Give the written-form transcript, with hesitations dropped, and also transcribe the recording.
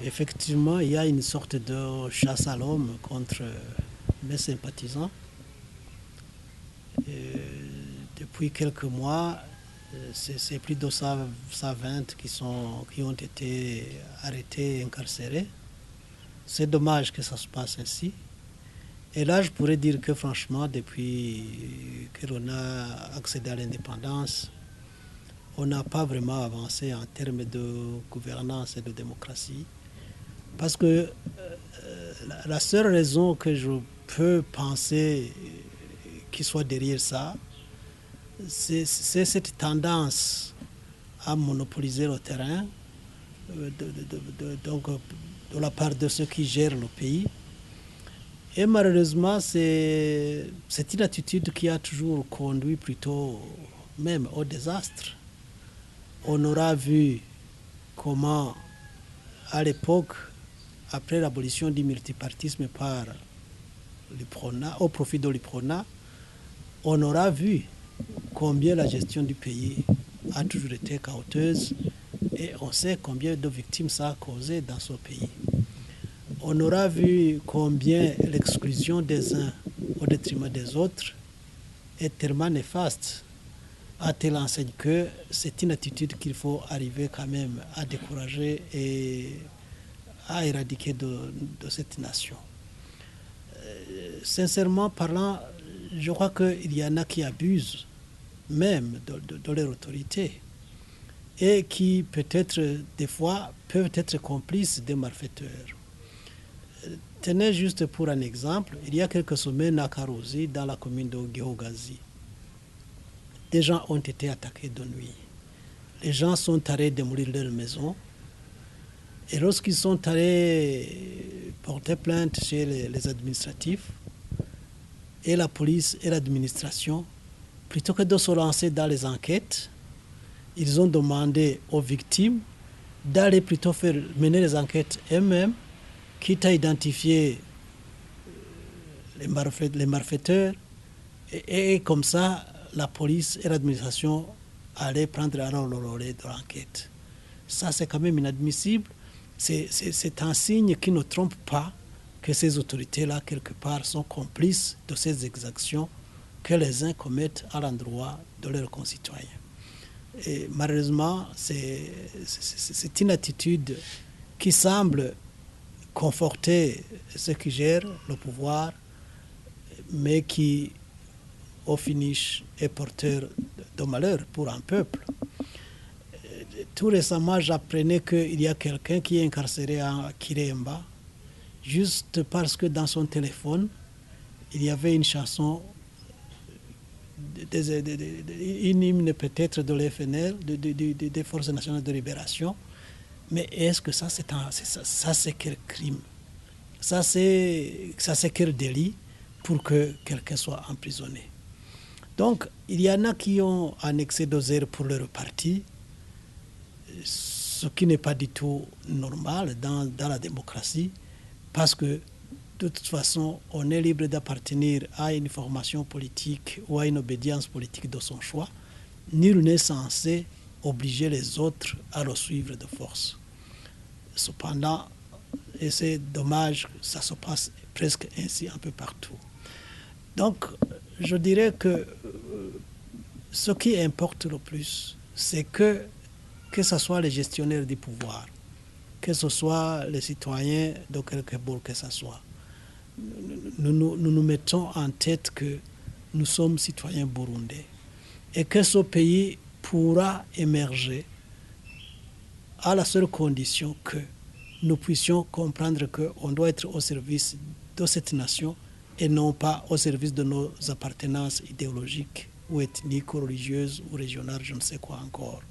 Effectivement, il y a une sorte de chasse à l'homme contre mes sympathisants. Depuis quelques mois, c'est plus de 120 qui ont été arrêtés et incarcérés. C'est dommage que ça se passe ainsi. Et là, je pourrais dire que franchement, depuis que l'on a accédé à l'indépendance, on n'a pas vraiment avancé en termes de gouvernance et de démocratie. Parce que la seule raison que je peux penser qu'il soit derrière ça, c'est cette tendance à monopoliser le terrain de la part de ceux qui gèrent le pays. Et malheureusement, c'est une attitude qui a toujours conduit plutôt même au désastre. On aura vu comment, à l'époque, après l'abolition du multipartisme par l'UPRONA, au profit de l'UPRONA, on aura vu combien la gestion du pays a toujours été chaotique et on sait combien de victimes ça a causé dans ce pays. On aura vu combien l'exclusion des uns au détriment des autres est tellement néfaste à telle enseigne que c'est une attitude qu'il faut arriver quand même à décourager et à éradiquer de cette nation. Sincèrement parlant, je crois qu'il y en a qui abusent même de leur autorité et qui peut-être des fois peuvent être complices des malfaiteurs. Tenez juste pour un exemple, il y a quelques semaines à Karouzi, dans la commune de Geogazi, des gens ont été attaqués de nuit. Les gens sont allés démolir leur maison. Et lorsqu'ils sont allés porter plainte chez les administratifs, et la police et l'administration, plutôt que de se lancer dans les enquêtes, ils ont demandé aux victimes d'aller plutôt mener les enquêtes eux-mêmes, quitte à identifier les malfaiteurs, et comme ça, la police et l'administration allaient prendre alors le relais de l'enquête. Ça, c'est quand même inadmissible. C'est un signe qui ne trompe pas que ces autorités-là, quelque part, sont complices de ces exactions que les uns commettent à l'endroit de leurs concitoyens. Et malheureusement, c'est une attitude qui semble conforter ceux qui gèrent le pouvoir, mais qui, au finish, est porteur de malheur pour un peuple. Tout récemment, j'apprenais qu'il y a quelqu'un qui est incarcéré à Kiremba, juste parce que dans son téléphone, il y avait une chanson, une hymne peut-être de l'FNL, des Forces nationales de libération. Mais est-ce que ça c'est quel crime? Ça c'est quel délit pour que quelqu'un soit emprisonné? Donc, il y en a qui ont un excès d'oseille pour leur parti, ce qui n'est pas du tout normal dans la démocratie, parce que de toute façon, on est libre d'appartenir à une formation politique ou à une obédience politique de son choix. Nul n'est censé obliger les autres à le suivre de force. Cependant, et c'est dommage, ça se passe presque ainsi un peu partout. Donc, je dirais que ce qui importe le plus, c'est que ce soit les gestionnaires du pouvoir, que ce soit les citoyens de quelque bord que ce soit, nous mettons en tête que nous sommes citoyens burundais et que ce pays pourra émerger à la seule condition que nous puissions comprendre qu'on doit être au service de cette nation et non pas au service de nos appartenances idéologiques ou ethniques ou religieuses ou régionales, je ne sais quoi encore.